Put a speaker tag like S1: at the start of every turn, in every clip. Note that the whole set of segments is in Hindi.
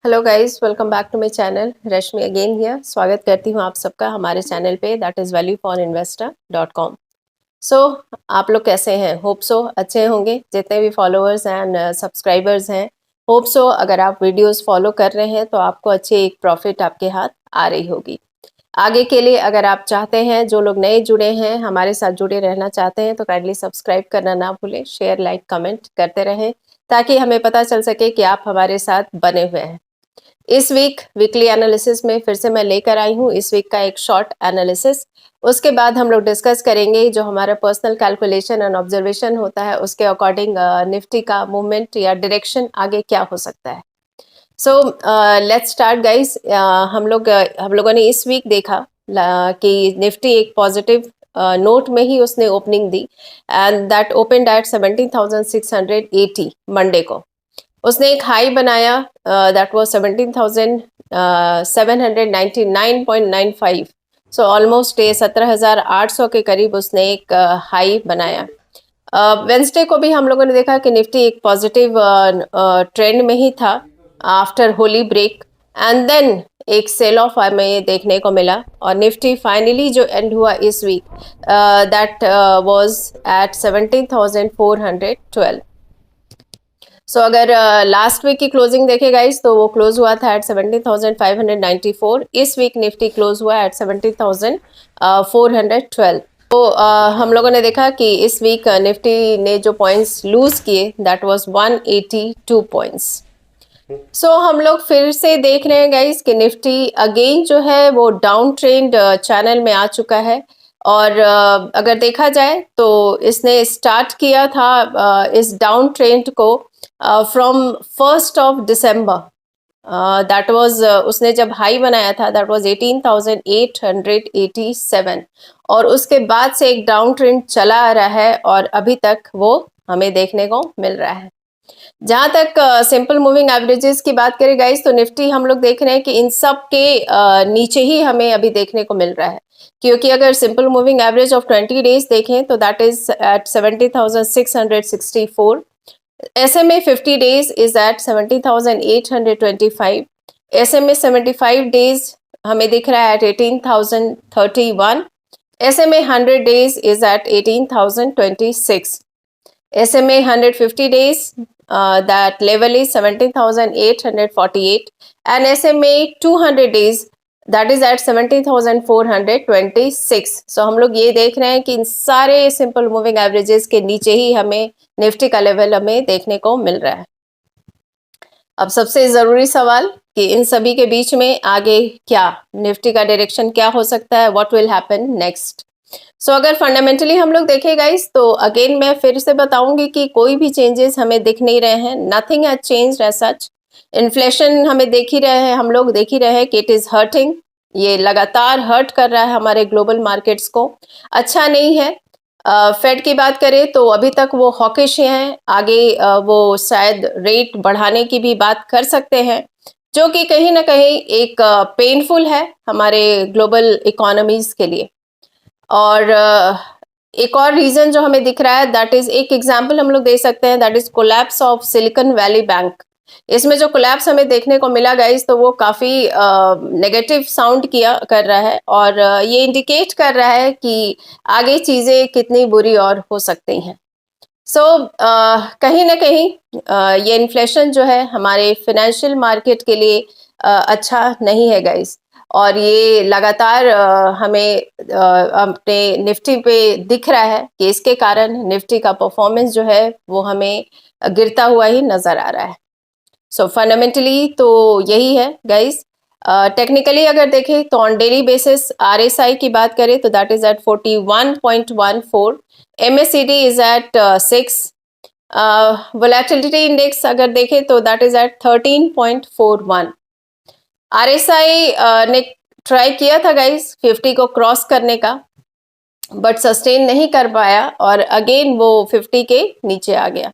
S1: Hello guys, welcome back to my channel. Rashmi again here. स्वागत करती हूँ आप सबका हमारे चैनल पे, दैट इज़ valueforinvestor.com। सो आप लोग कैसे हैं? होप सो अच्छे होंगे। जितने भी फॉलोअर्स एंड सब्सक्राइबर्स हैं, होप सो अगर आप वीडियोस फॉलो कर रहे हैं तो आपको अच्छी एक प्रॉफिट आपके हाथ आ रही होगी। आगे के लिए अगर आप चाहते हैं, जो लोग नए जुड़े हैं, हमारे साथ जुड़े रहना चाहते हैं, तो काइंडली सब्सक्राइब करना ना भूलें। शेयर, लाइक, कमेंट करते रहें ताकि हमें पता चल सके कि आप हमारे साथ बने हुए हैं। इस वीक वीकली एनालिसिस में फिर से मैं लेकर आई हूँ इस वीक का एक शॉर्ट एनालिसिस। उसके बाद हम लोग डिस्कस करेंगे जो हमारा पर्सनल कैलकुलेशन एंड ऑब्जर्वेशन होता है, उसके अकॉर्डिंग निफ्टी का मूवमेंट या डायरेक्शन आगे क्या हो सकता है। So let's start guys. हम लोगों ने इस वीक देखा कि निफ्टी एक पॉजिटिव नोट में ही उसने ओपनिंग दी and that opened at 17,680 Monday को। उसने एक हाई बनाया दैट वाज 17,799.95। सो ऑलमोस्ट ये 17,800 के करीब उसने एक हाई बनाया। वेंसडे को भी हम लोगों ने देखा कि निफ्टी एक पॉजिटिव ट्रेंड में ही था after Holi break and then एक सेल ऑफ हमें देखने को मिला और निफ्टी फाइनली जो एंड हुआ इस वीक दैट वाज एट 17,412। सो अगर लास्ट वीक की क्लोजिंग देखे गाइस तो वो क्लोज हुआ था एट 17,594। इस वीक निफ्टी क्लोज हुआ एट 17,412। तो हम लोगों ने देखा कि इस वीक निफ्टी ने जो पॉइंट्स लूज किए दैट वाज 182 पॉइंट्स। सो हम लोग फिर से देख रहे हैं गाइस कि निफ्टी अगेन जो है वो डाउन ट्रेंड चैनल में आ चुका है। और अगर देखा जाए तो इसने स्टार्ट किया था इस डाउन ट्रेंड को फ्रॉम 1 दैट वाज उसने जब हाई बनाया था दैट वाज 18,887 और उसके बाद से एक डाउन ट्रेंड चला आ रहा है और अभी तक वो हमें देखने को मिल रहा है। जहां तक सिंपल मूविंग एवरेजेस की बात करें गाइस तो निफ्टी हम लोग देख रहे हैं कि इन सब के नीचे ही हमें अभी देखने को मिल रहा है, क्योंकि अगर simple moving average of 20 days देखें तो that is eight 70,664। SMA 50 days is at 70,825. SMA 75 days हमें दिख रहा है at 18,031. SMA 100 days is at 18,026. SMA 150 days that level is 17,848 and SMA 200 days that is at 17,426। So हम लोग ये देख रहे हैं कि इन सारे सिंपल मूविंग एवरेजेस के नीचे ही हमें निफ्टी का लेवल हमें देखने को मिल रहा है। अब सबसे ज़रूरी सवाल कि इन सभी के बीच में आगे क्या निफ्टी का डायरेक्शन क्या हो सकता है, व्हाट विल हैपन नेक्स्ट। सो अगर फंडामेंटली हम लोग देखें गाइस तो अगेन मैं फिर से बताऊंगी कि कोई भी चेंजेस हमें दिख नहीं रहे हैं। Nothing has changed as such. Inflation हमें देख ही रहे हैं, हम लोग देख ही रहे हैं कि इट इज़ हर्टिंग। ये लगातार हर्ट कर रहा है हमारे ग्लोबल मार्केट्स को, अच्छा नहीं है। फेड की बात करें तो अभी तक वो हॉकिश हैं। आगे वो शायद रेट बढ़ाने की भी बात कर सकते हैं, जो कि कहीं ना कहीं एक पेनफुल है हमारे ग्लोबल इकोनॉमीज के लिए। और एक और रीजन जो हमें दिख रहा है दैट इज, एक एग्जांपल हम लोग दे सकते हैं, that is collapse of silicon valley bank. इसमें जो कोलैप्स हमें देखने को मिला गाइस तो वो काफी नेगेटिव साउंड किया कर रहा है और ये इंडिकेट कर रहा है कि आगे चीजें कितनी बुरी और हो सकती हैं। सो कहीं ना कहीं ये इन्फ्लेशन जो है हमारे फिनेंशियल मार्केट के लिए अच्छा नहीं है गाइस। और ये लगातार हमें अपने निफ्टी पे दिख रहा है कि इसके कारण निफ्टी का परफॉर्मेंस जो है वो हमें गिरता हुआ ही नजर आ रहा है। सो फंडामेंटली तो यही है गाइस। टेक्निकली अगर देखें तो ऑन डेली बेसिस RSI की बात करें तो that is at 41.14। MACD is at 6। Volatility index अगर देखें तो दैट इज एट 13.41। RSI ने ट्राई किया था गाइस 50 को क्रॉस करने का, बट सस्टेन नहीं कर पाया और अगेन वो 50 के नीचे आ गया।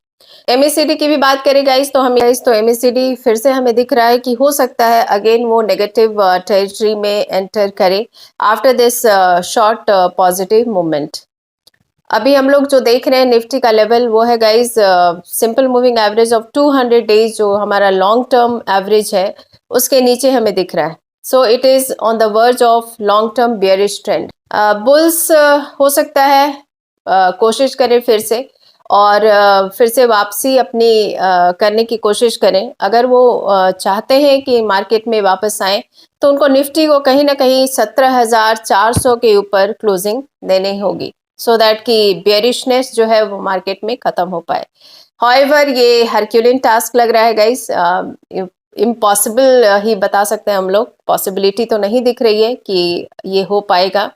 S1: MACD की भी बात करें गाइस तो MACD फिर से हमें दिख रहा है कि हो सकता है अगेन वो नेगेटिव टेरिटरी में एंटर करे after this short positive movement. अभी हम लोग जो देख रहे हैं निफ्टी का लेवल वो है guys simple moving average of 200 days, जो हमारा लॉन्ग टर्म एवरेज है उसके नीचे हमें दिख रहा है। So it is on the verge of long term bearish trend. Bulls हो सकता है कोशिश करें फिर से, और फिर से वापसी अपनी करने की कोशिश करें। अगर वो चाहते हैं कि मार्केट में वापस आए, तो उनको निफ्टी को कहीं ना कहीं 17,400 के ऊपर क्लोजिंग देनी होगी, सो दैट कि बेयरिशनेस जो है वो मार्केट में खत्म हो पाए। हाउएवर ये हरक्यूलिन टास्क लग रहा है गाइस, इम्पॉसिबल ही बता सकते हैं हम लोग, पॉसिबिलिटी तो नहीं दिख रही है कि ये हो पाएगा।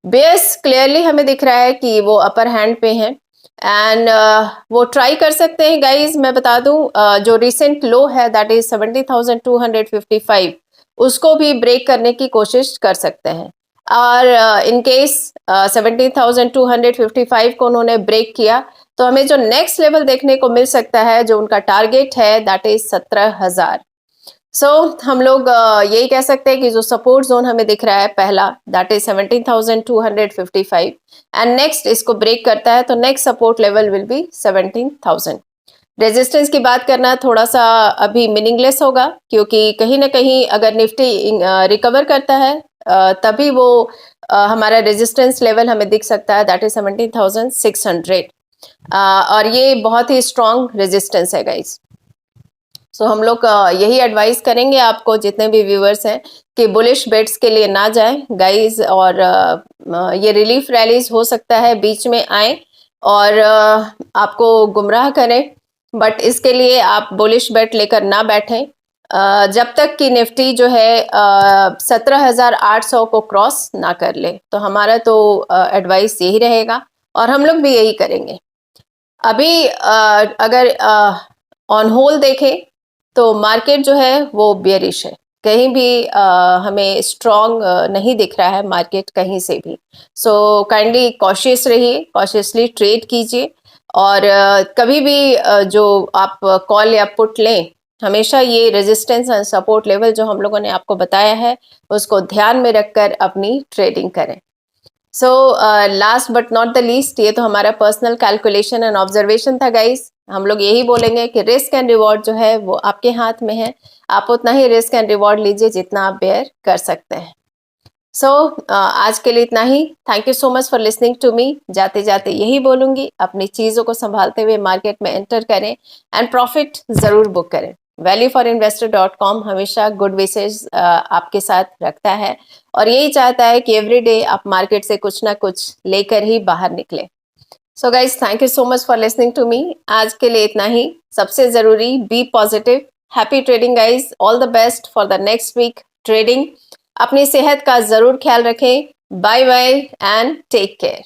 S1: बेस क्लियरली हमें दिख रहा है कि वो अपर हैंड पे हैं, एंड वो ट्राई कर सकते हैं गाइज। मैं बता दूं जो रिसेंट लो है दैट इज 70,255, उसको भी ब्रेक करने की कोशिश कर सकते हैं। और इन केस 70,255 को उन्होंने ब्रेक किया, तो हमें जो नेक्स्ट लेवल देखने को मिल सकता है, जो उनका टारगेट है, दैट इज 17,000। सो हम लोग यही कह सकते हैं कि जो सपोर्ट जोन हमें दिख रहा है पहला, दैट इज 17,255, एंड नेक्स्ट इसको ब्रेक करता है तो next support level will be 17,000। Resistance की बात करना थोड़ा सा अभी मीनिंगलेस होगा, क्योंकि कहीं ना कहीं अगर निफ्टी रिकवर करता है तभी वो हमारा रेजिस्टेंस लेवल हमें दिख सकता है, दैट इज 17,600। और ये बहुत ही स्ट्रॉन्ग रेजिस्टेंस है गाइज। सो हम लोग यही एडवाइस करेंगे आपको, जितने भी व्यूअर्स हैं, कि बुलिश बेट्स के लिए ना जाएं गाइज, और ये रिलीफ रैलीज हो सकता है बीच में आए और आपको गुमराह करें, बट इसके लिए आप बुलिश बेट लेकर ना बैठें जब तक कि निफ्टी जो है 17,800 को क्रॉस ना कर ले। तो हमारा तो एडवाइस यही रहेगा, और हम लोग भी यही करेंगे। अभी अगर ऑन होल देखें तो मार्केट जो है वो बेयरिश है, कहीं भी हमें स्ट्रॉन्ग नहीं दिख रहा है मार्केट कहीं से भी। सो काइंडली कॉशियस रहिए, कॉशियसली ट्रेड कीजिए, और कभी भी जो आप कॉल या पुट लें, हमेशा ये रेजिस्टेंस एंड सपोर्ट लेवल जो हम लोगों ने आपको बताया है उसको ध्यान में रखकर अपनी ट्रेडिंग करें। So last but not the least, ये तो हमारा पर्सनल कैलकुलेशन एंड ऑब्जर्वेशन था गाइस। हम लोग यही बोलेंगे कि रिस्क एंड रिवॉर्ड जो है वो आपके हाथ में है, आप उतना ही रिस्क एंड रिवॉर्ड लीजिए जितना आप बेयर कर सकते हैं। सो आज के लिए इतना ही। Thank you so much for listening to me. जाते जाते यही बोलूंगी, अपनी चीज़ों को संभालते हुए मार्केट में एंटर करें एंड प्रॉफिट ज़रूर बुक करें। valueforinvestor.com हमेशा गुड विशेष आपके साथ रखता है, और यही चाहता है कि एवरीडे आप मार्केट से कुछ ना कुछ लेकर ही बाहर निकले। So guys, thank you so much for listening to me. आज के लिए इतना ही। सबसे ज़रूरी, be positive, happy trading guys, all the best for the next week trading. अपनी सेहत का ज़रूर ख्याल रखें। Bye bye and take care.